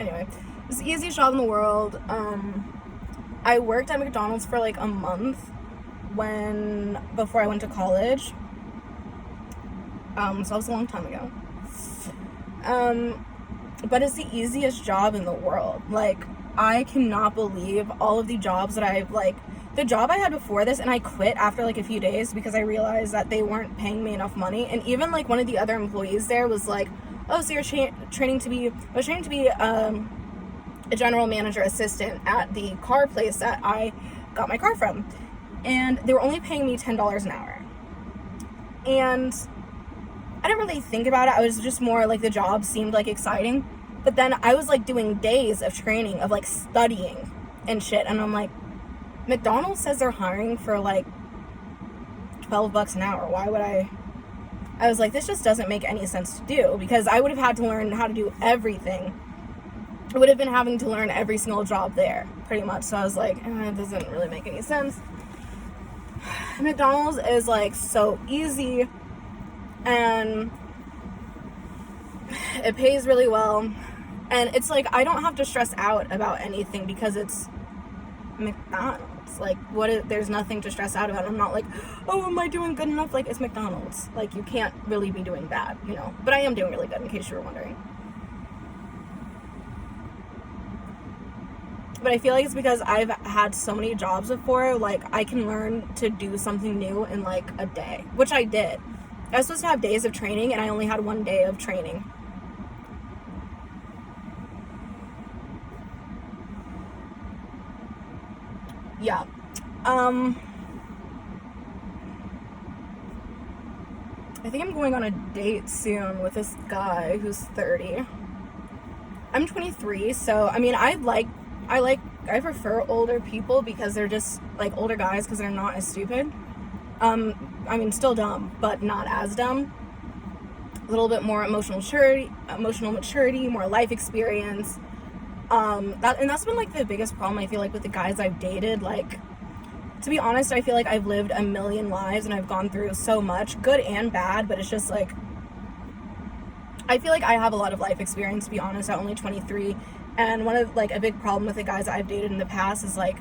Anyway, it's the easiest job in the world. I worked at McDonald's for like a month before I went to college. So that was a long time ago. But it's the easiest job in the world. Like, I cannot believe all of the jobs that I've, like, the job I had before this, and I quit after like a few days because I realized that they weren't paying me enough money. And even like one of the other employees there was like, oh, so you're training to be a general manager assistant at the car place that I got my car from. And they were only paying me $10 an hour. And I didn't really think about it. I was just more like, the job seemed like exciting. But then I was like doing days of training, of like studying and shit. And I'm like, McDonald's says they're hiring for like $12 an hour. Why would I was like, this just doesn't make any sense to do, because I would have had to learn how to do everything. I would have been having to learn every single job there, pretty much. So I was like, it doesn't really make any sense. McDonald's is like so easy, and it pays really well, and it's like I don't have to stress out about anything because it's McDonald's. Like, there's nothing to stress out about. I'm not like, oh, am I doing good enough? Like, it's McDonald's. Like, you can't really be doing bad, you know. But I am doing really good, in case you were wondering. But I feel like it's because I've had so many jobs before. Like, I can learn to do something new in like a day, which I did. I was supposed to have days of training, and I only had one day of training. Yeah. I think I'm going on a date soon with this guy who's 30. I'm 23, so I mean, I prefer older people because they're just like older guys because they're not as stupid. I mean, still dumb, but not as dumb. A little bit more emotional maturity, more life experience. That's been like the biggest problem I feel like with the guys I've dated. Like, to be honest, I feel like I've lived a million lives and I've gone through so much, good and bad, but it's just like, I feel like I have a lot of life experience, to be honest, at only 23. And one of like a big problem with the guys I've dated in the past is like,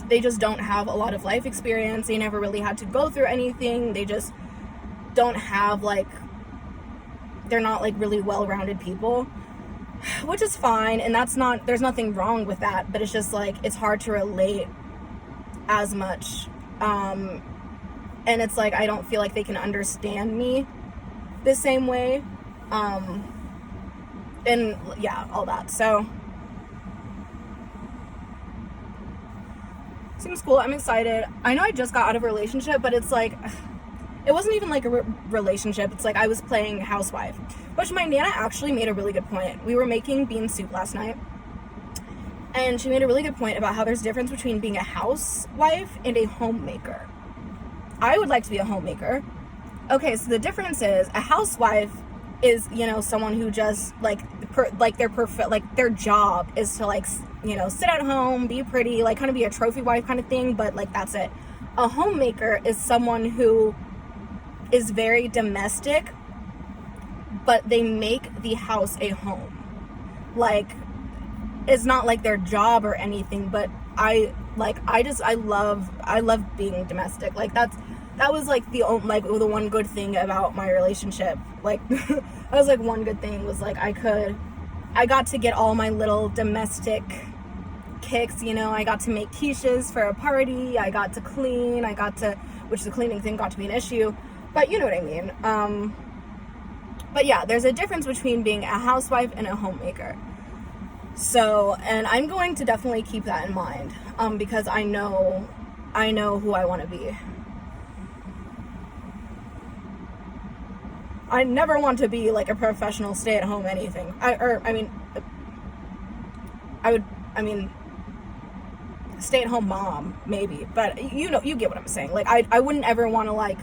they just don't have a lot of life experience. They never really had to go through anything. They just don't have like, they're not like really well-rounded people, which is fine. And there's nothing wrong with that, but it's just like, it's hard to relate as much. And it's like, I don't feel like they can understand me the same way. And yeah, all that. So seems cool. I'm excited. I know I just got out of a relationship, but it's like, it wasn't even like a relationship. It's like I was playing housewife, which my Nana actually made a really good point. We were making bean soup last night, and she made a really good point about how there's a difference between being a housewife and a homemaker. I would like to be a homemaker. Okay, so the difference is a housewife is, you know, someone who just their job is to like, you know, sit at home, be pretty, like kind of be a trophy wife kind of thing, but like that's it. A homemaker is someone who is very domestic, but they make the house a home. Like, it's not like their job or anything, but I love being domestic. Like that was like the one good thing about my relationship. Like that was like one good thing was like I got to get all my little domestic kicks, you know. I got to make quiches for a party, I got to clean, which the cleaning thing got to be an issue, but you know what I mean. But yeah, there's a difference between being a housewife and a homemaker. So, and I'm going to definitely keep that in mind, because I know who I want to be. I never want to be like a professional stay-at-home anything. Stay-at-home mom, maybe, but you get what I'm saying. Like, I wouldn't ever want to like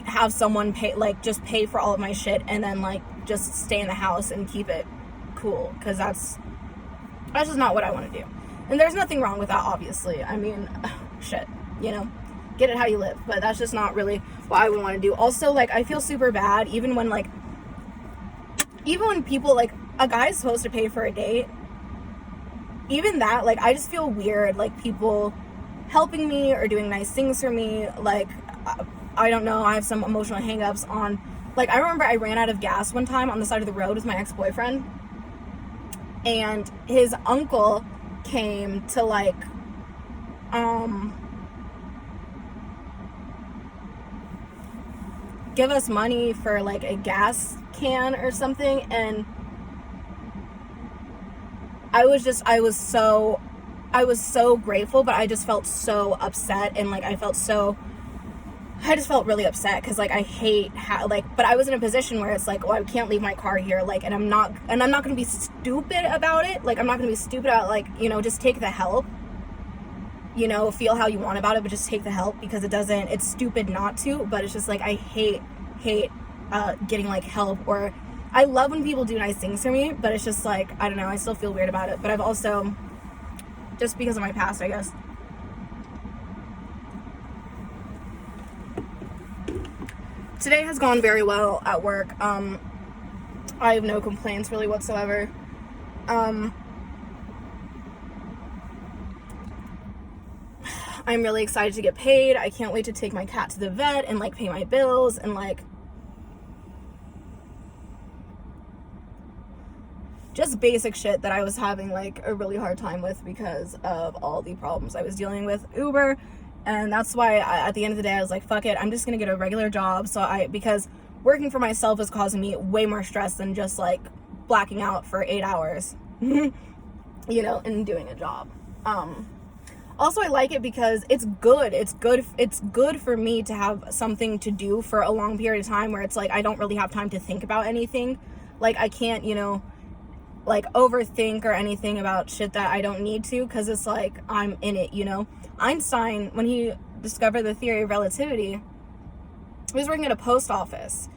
have someone just pay for all of my shit and then like just stay in the house and keep it cool, because that's just not what I want to do. And there's nothing wrong with that, obviously. I mean, shit, you know, get it how you live, but that's just not really what I would want to do. Also, like, I feel super bad even when like even when people, like, a guy's supposed to pay for a date, even that, like, I just feel weird, like, people helping me or doing nice things for me. Like, I don't know, I have some emotional hang-ups on, like, I remember I ran out of gas one time on the side of the road with my ex-boyfriend, and his uncle came to, like, give us money for, like, a gas can or something, and I was so grateful, but I just felt so upset, and, like, I just felt really upset, because, like, I hate but I was in a position where it's like, oh, I can't leave my car here, like, and I'm not gonna be stupid about it, like, I'm not gonna be stupid about, like, you know, just take the help, you know, feel how you want about it, but just take the help, because it's stupid not to, but it's just, like, I hate getting, like, help, or I love when people do nice things for me, but it's just, like, I don't know, I still feel weird about it, but I've also, just because of my past, I guess. Today has gone very well at work. I have no complaints really whatsoever. I'm really excited to get paid. I can't wait to take my cat to the vet and, like, pay my bills and, like, just basic shit that I was having, like, a really hard time with because of all the problems I was dealing with Uber. And that's why at the end of the day, I was like, fuck it, I'm just gonna get a regular job. Because working for myself is causing me way more stress than just, like, blacking out for 8 hours, you know, and doing a job. Also, I like it because it's good for me to have something to do for a long period of time where it's like, I don't really have time to think about anything. Like, I can't, you know, like, overthink or anything about shit that I don't need to, because it's like, I'm in it, you know. Einstein, when he discovered the theory of relativity, he was working at a post office,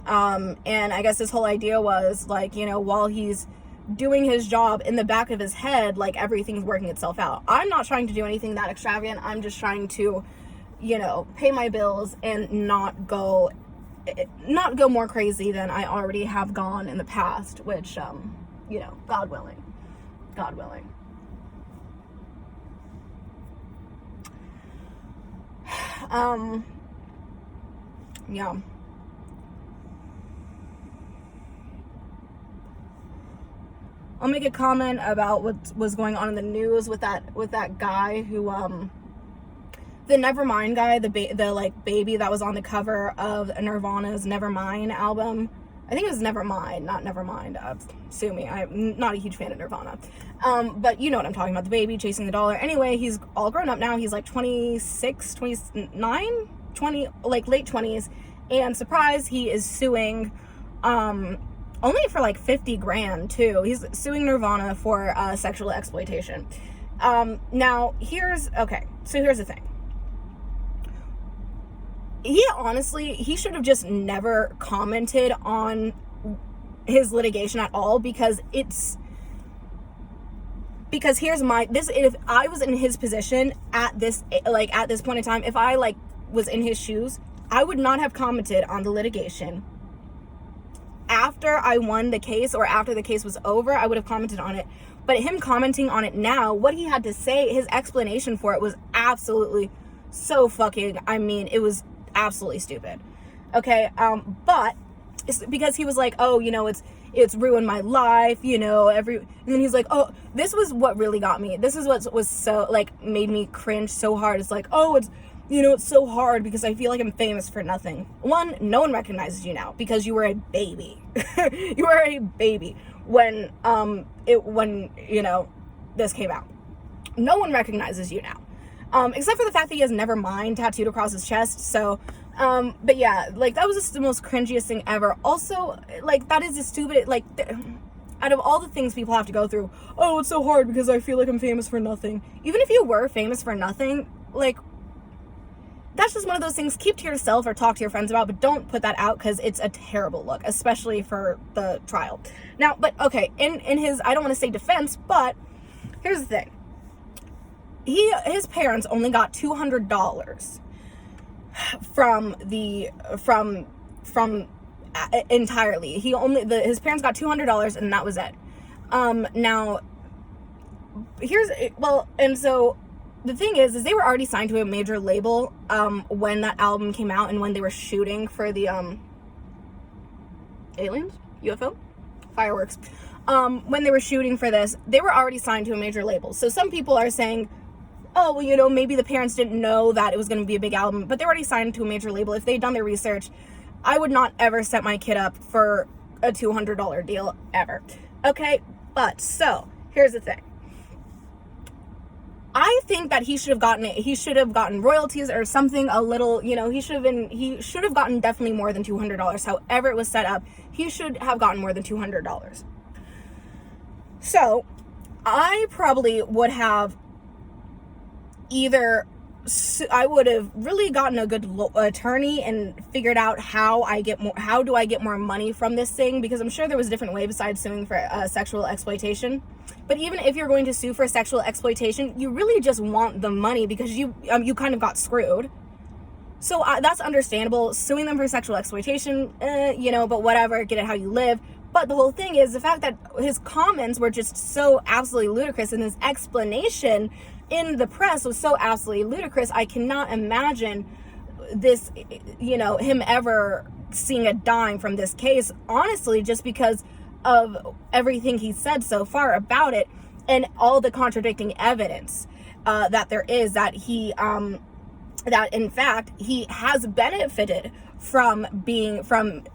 and I guess his whole idea was, like, you know, while he's doing his job, in the back of his head, like, everything's working itself out. I'm not trying to do anything that extravagant. I'm just trying to, you know, pay my bills and not go more crazy than I already have gone in the past, which, you know, God willing. Yeah. I'll make a comment about what was going on in the news with that guy who, the Nevermind guy, the like baby that was on the cover of Nirvana's Nevermind album. I think it was Nevermind, not Nevermind. Sue me. I'm not a huge fan of Nirvana. But you know what I'm talking about. The baby chasing the dollar. Anyway, he's all grown up now. He's like 26, 29, 20, like late 20s. And surprise, he is suing, only for like 50 grand too. He's suing Nirvana for sexual exploitation. Now here's the thing. He should have just never commented on his litigation at all, because if I was in his position at this point in time, if I like was in his shoes, I would not have commented on the litigation. After I won the case, or after the case was over, I would have commented on it. But him commenting on it now, what he had to say, his explanation for it was absolutely so fucking, I mean, it was absolutely stupid. Okay, but it's because he was like, oh, you know, it's ruined my life, you know, and then he's like, oh, this was what really got me. This is what was so, like, made me cringe so hard. It's like, oh, it's, you know, it's so hard because I feel like I'm famous for nothing. One, no one recognizes you now because you were a baby. You were a baby when you know, this came out. No one recognizes you now. Except for the fact that he has Nevermind tattooed across his chest. So, but yeah, like, that was just the most cringiest thing ever. Also, like, that is just stupid. Like, out of all the things people have to go through, oh, it's so hard because I feel like I'm famous for nothing. Even if you were famous for nothing, like, that's just one of those things. Keep to yourself or talk to your friends about, but don't put that out, because it's a terrible look, especially for the trial. Now, but okay, in his, I don't want to say defense, but here's the thing. His parents only got $200 from entirely. His parents got $200 and that was it. Now, and so the thing is they were already signed to a major label when that album came out and when they were shooting for the aliens, UFO, fireworks. When they were shooting for this, they were already signed to a major label. So some people are saying, oh, well, maybe the parents didn't know that it was going to be a big album, but they're already signed to a major label. If they'd done their research, I would not ever set my kid up for a $200 deal ever. Okay, but so here's the thing. I think that he should have gotten royalties or something a little, he should have gotten definitely more than $200. However it was set up, he should have gotten more than $200. So I probably would have I would have really gotten a good attorney and figured out how do I get more money from this thing, because I'm sure there was a different way besides suing for sexual exploitation. But even if you're going to sue for sexual exploitation, you really just want the money because you kind of got screwed. So that's understandable. Suing them for sexual exploitation, but whatever, get it how you live. But the whole thing is the fact that his comments were just so absolutely ludicrous, and his explanation in the press was so absolutely ludicrous. I cannot imagine this, him ever seeing a dime from this case, honestly, just because of everything he said so far about it and all the contradicting evidence that there is, that that in fact he has benefited from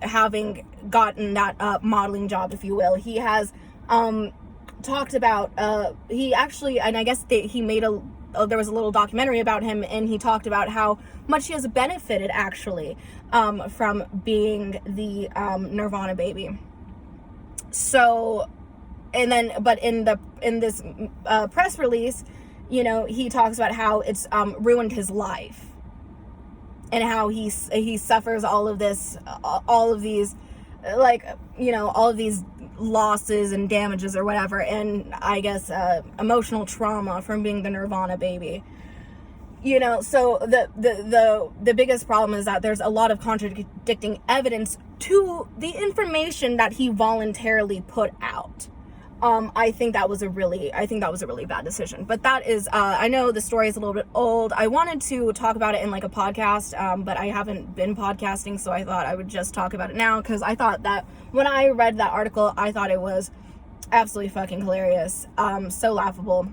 having gotten that modeling job, if you will. He has talked about he actually, and I guess he made there was a little documentary about him, and he talked about how much he has benefited actually from being the Nirvana baby. So, but in this press release, he talks about how it's ruined his life, and how he suffers all of these losses and damages or whatever, and I guess emotional trauma from being the Nirvana baby. So the biggest problem is that there's a lot of contradicting evidence to the information that he voluntarily put out. I think that was a really bad decision. But that is, I know the story is a little bit old. I wanted to talk about it in like a podcast, but I haven't been podcasting, so I thought I would just talk about it now, because I thought that when I read that article, I thought it was absolutely fucking hilarious. So laughable.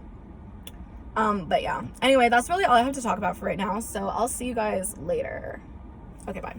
But yeah. Anyway, that's really all I have to talk about for right now. So I'll see you guys later. Okay, bye.